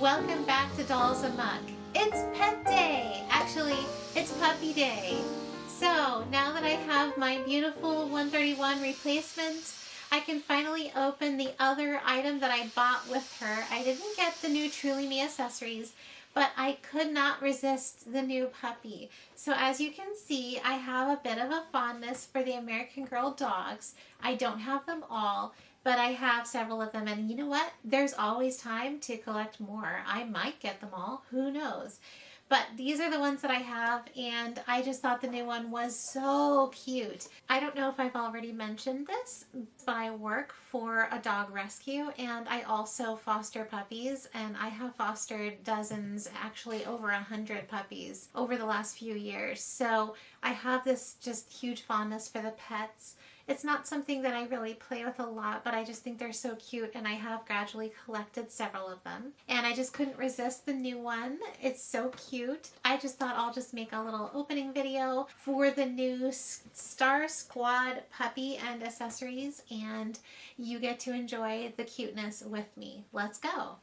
Welcome back to Dolls Amok. It's pet day! Actually, it's puppy day. So now that I have my beautiful 131 replacement, I can finally open the other item that I bought with her. I didn't get the new Truly Me accessories, but I could not resist the new puppy. So as you can see, I have a bit of a fondness for the American Girl dogs. I don't have them all, but I have several of them, and you know what? There's always time to collect more. I might get them all, who knows? But these are the ones that I have, and I just thought the new one was so cute. I don't know if I've already mentioned this, but I work for a dog rescue, and I also foster puppies, and I have fostered dozens, actually over 100 puppies over the last few years. So I have this just huge fondness for the pets. It's not something that I really play with a lot, but I just think they're so cute, and I have gradually collected several of them. And I just couldn't resist the new one. It's so cute. I just thought I'll just make a little opening video for the new Star Squad puppy and accessories, and you get to enjoy the cuteness with me. Let's go.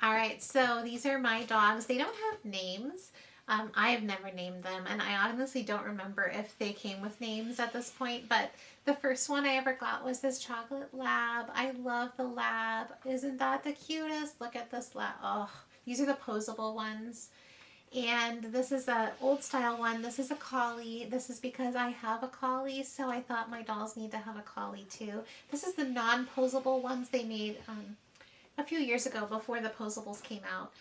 Alright, so these are my dogs. They don't have names. I have never named them, and I honestly don't remember if they came with names at this point, but the first one I ever got was this chocolate lab. I love the lab. Isn't that the cutest? Look at this lab. Oh, these are the posable ones. And this is an old style one. This is a collie. This is because I have a collie, so I thought my dolls need to have a collie too. This is the non-posable ones they made a few years ago before the posables came out.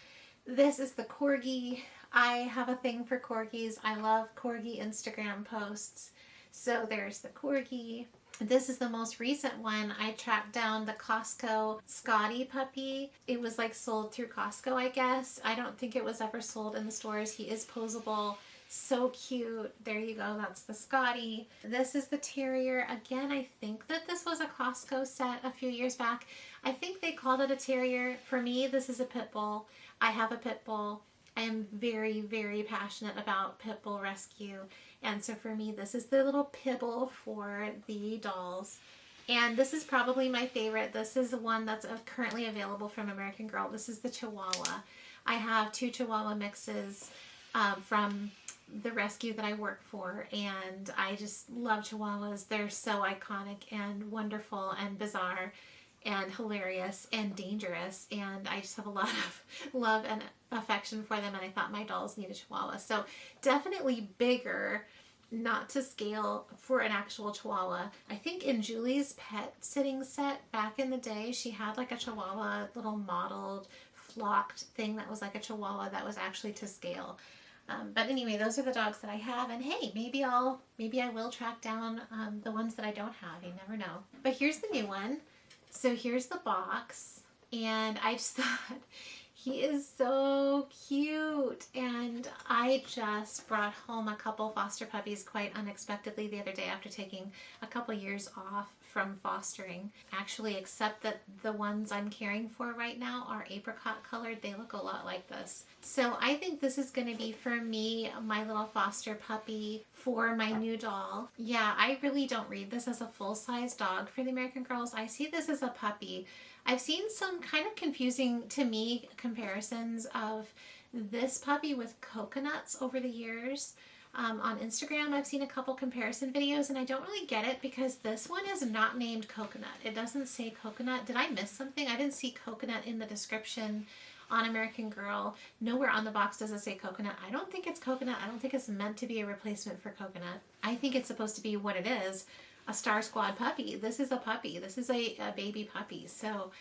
This is the corgi. I have a thing for corgis. I love corgi Instagram posts. So there's the corgi. This is the most recent one. I tracked down the Costco Scotty puppy. It was like sold through Costco, I guess. I don't think it was ever sold in the stores. He is posable. So cute. There you go. That's the Scotty. This is the terrier. Again, I think that this was a Costco set a few years back. I think they called it a terrier. For me, this is a pit bull. I have a pit bull. I am very, very passionate about pit bull rescue. And so for me, this is the little pit bull for the dolls. And this is probably my favorite. This is the one that's currently available from American Girl. This is the Chihuahua. I have two Chihuahua mixes from the rescue that I work for, and I just love Chihuahuas. They're so iconic and wonderful and bizarre and hilarious and dangerous, and I just have a lot of love and affection for them, and I thought my dolls need a Chihuahua. So definitely bigger, not to scale for an actual Chihuahua. I think in Julie's pet sitting set back in the day, she had like a Chihuahua little modeled flocked thing that was like a Chihuahua that was actually to scale. But anyway, those are the dogs that I have, and hey, maybe I will track down the ones that I don't have. You never know. But here's the new one. So here's the box, and I just thought he is so cute, and I just brought home a couple foster puppies quite unexpectedly the other day after taking a couple years off from fostering. Actually, except that the ones I'm caring for right now are apricot colored. They look a lot like this. So I think this is going to be for me, my little foster puppy for my new doll. Yeah, I really don't read this as a full-size dog for the American Girls. I see this as a puppy. I've seen some kind of confusing, to me, comparisons of this puppy with coconuts over the years. On Instagram, I've seen a couple comparison videos, and I don't really get it because this one is not named Coconut. It doesn't say Coconut. Did I miss something? I didn't see Coconut in the description on American Girl. Nowhere on the box does it say Coconut. I don't think it's Coconut. I don't think it's meant to be a replacement for Coconut. I think it's supposed to be what it is, a Star Squad puppy. This is a puppy. This is a baby puppy. So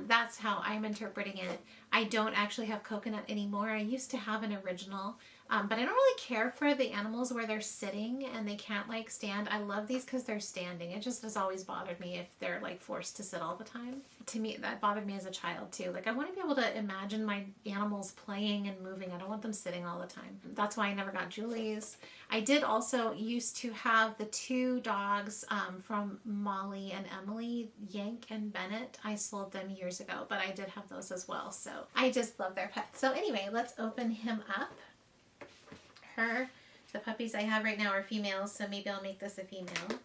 that's how I'm interpreting it. I don't actually have Coconut anymore. I used to have an original, but I don't really care for the animals where they're sitting and they can't like stand. I love these because they're standing. It just has always bothered me if they're like forced to sit all the time. To me, that bothered me as a child too. Like I want to be able to imagine my animals playing and moving. I don't want them sitting all the time. That's why I never got Julie's. I did also used to have the two dogs from Molly and Emily, Yank and Bennett. I sold them years ago, but I did have those as well. So I just love their pets. So anyway, let's open him up. The puppies I have right now are females, so maybe I'll make this a female.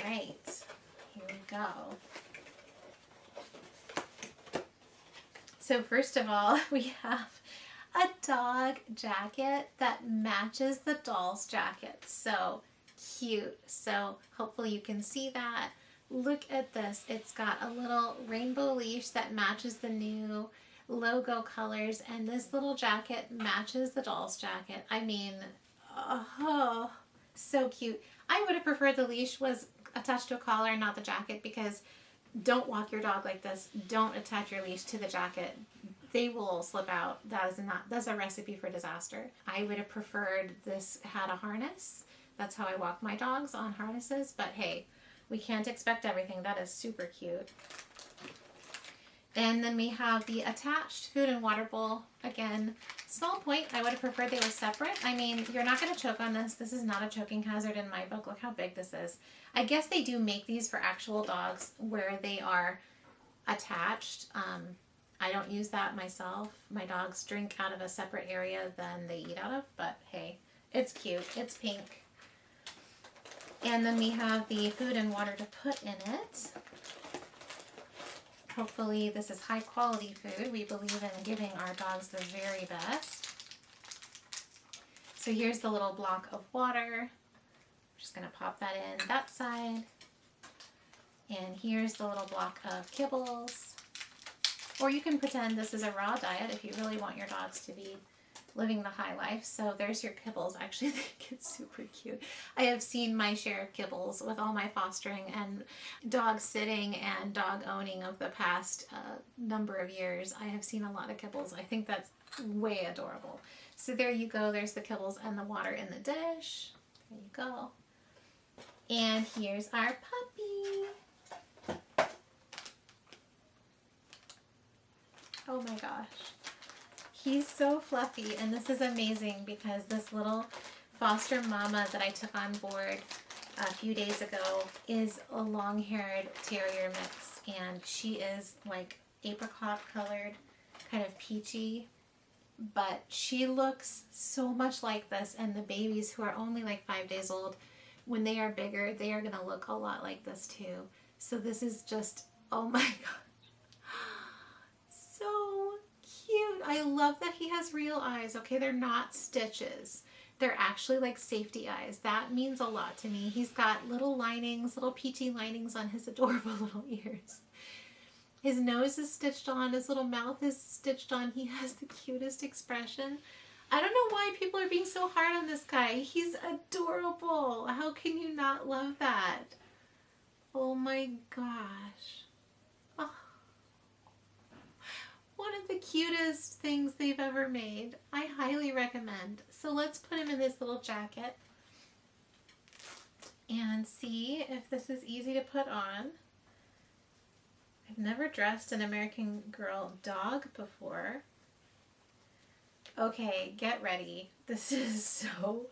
Right. go. So first of all, we have a dog jacket that matches the doll's jacket. So cute. So hopefully you can see that. Look at this. It's got a little rainbow leash that matches the new logo colors, and this little jacket matches the doll's jacket. I mean, oh, so cute. I would have preferred the leash was attached to a collar and not the jacket, because don't walk your dog like this. Don't attach your leash to the jacket. They will slip out. That's a recipe for disaster. I would have preferred this had a harness. That's how I walk my dogs, on harnesses, but hey, we can't expect everything. That is super cute. And then we have the attached food and water bowl. Again, small point. I would have preferred they were separate. I mean, you're not going to choke on this. This is not a choking hazard in my book. Look how big this is. I guess they do make these for actual dogs where they are attached. I don't use that myself. My dogs drink out of a separate area than they eat out of, but hey, it's cute. It's pink. And then we have the food and water to put in it. Hopefully this is high quality food. We believe in giving our dogs the very best. So here's the little block of water. I'm just going to pop that in that side. And here's the little block of kibbles. Or you can pretend this is a raw diet if you really want your dogs to be living the high life. So there's your kibbles. Actually, I think it's super cute. I have seen my share of kibbles with all my fostering and dog sitting and dog owning of the past number of years. I have seen a lot of kibbles. I think that's way adorable. So there you go. There's the kibbles and the water in the dish. There you go. And here's our puppy. Oh my gosh. He's so fluffy, and this is amazing because this little foster mama that I took on board a few days ago is a long-haired terrier mix, and she is like apricot colored, kind of peachy, but she looks so much like this, and the babies who are only like 5 days old, when they are bigger, they are going to look a lot like this too. So this is just, oh my gosh, so cute. I love that he has real eyes. Okay, they're not stitches. They're actually like safety eyes. That means a lot to me. He's got little linings, little peachy linings on his adorable little ears. His nose is stitched on. His little mouth is stitched on. He has the cutest expression. I don't know why people are being so hard on this guy. He's adorable. How can you not love that? Oh my gosh. Oh. One of the cutest things they've ever made. I highly recommend. So let's put him in this little jacket and see if this is easy to put on. I've never dressed an American Girl dog before. Okay, get ready. This is so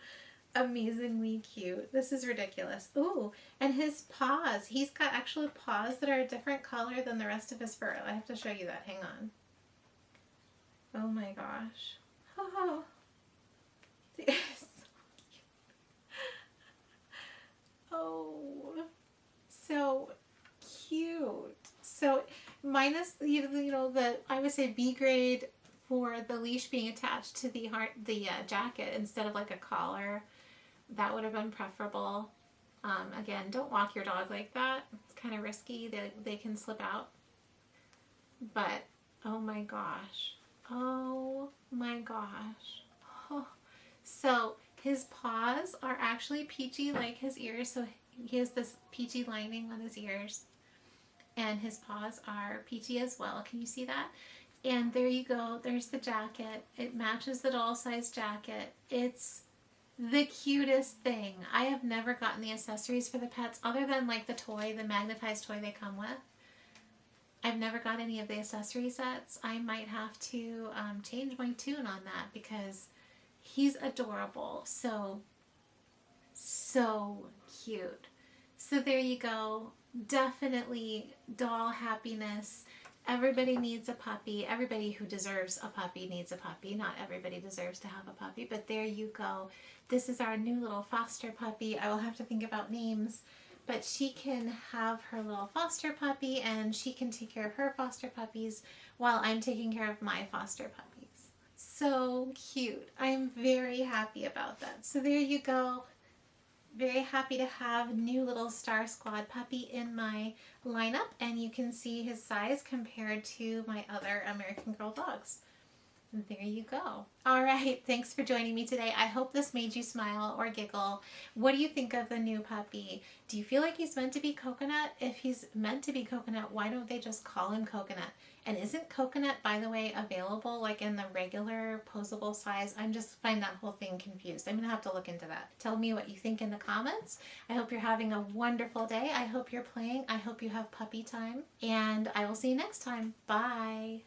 amazingly cute. This is ridiculous. Ooh, and his paws. He's got actual paws that are a different color than the rest of his fur. I have to show you that. Hang on. Oh my gosh. Oh, they're so cute. Oh, so cute. So minus the I would say B grade for the leash being attached to the jacket instead of like a collar. That would have been preferable. Again, don't walk your dog like that. It's kind of risky. They can slip out. But oh my gosh. Oh my gosh. Oh. So his paws are actually peachy like his ears. So he has this peachy lining on his ears. And his paws are peachy as well. Can you see that? And there you go. There's the jacket. It matches the doll size jacket. It's the cutest thing. I have never gotten the accessories for the pets other than like the toy, the magnetized toy they come with. I've never got any of the accessory sets. I might have to change my tune on that because he's adorable. So cute. So there you go. Definitely doll happiness. Everybody needs a puppy. Everybody who deserves a puppy needs a puppy. Not everybody deserves to have a puppy, but there you go. This is our new little foster puppy. I will have to think about names, but she can have her little foster puppy and she can take care of her foster puppies while I'm taking care of my foster puppies. So cute. I'm very happy about that. So there you go. Very happy to have new little Star Squad puppy in my lineup, and you can see his size compared to my other American Girl dogs. There you go. All right, thanks for joining me today. I hope this made you smile or giggle. What do you think of the new puppy? Do you feel like he's meant to be coconut? If he's meant to be coconut, why don't they just call him coconut? And isn't coconut, by the way, available like in the regular posable size? I'm just find that whole thing confused. I'm gonna have to look into that. Tell me what you think in the comments. I hope you're having a wonderful day. I hope you're playing. I hope you have puppy time. And I will see you next time. Bye.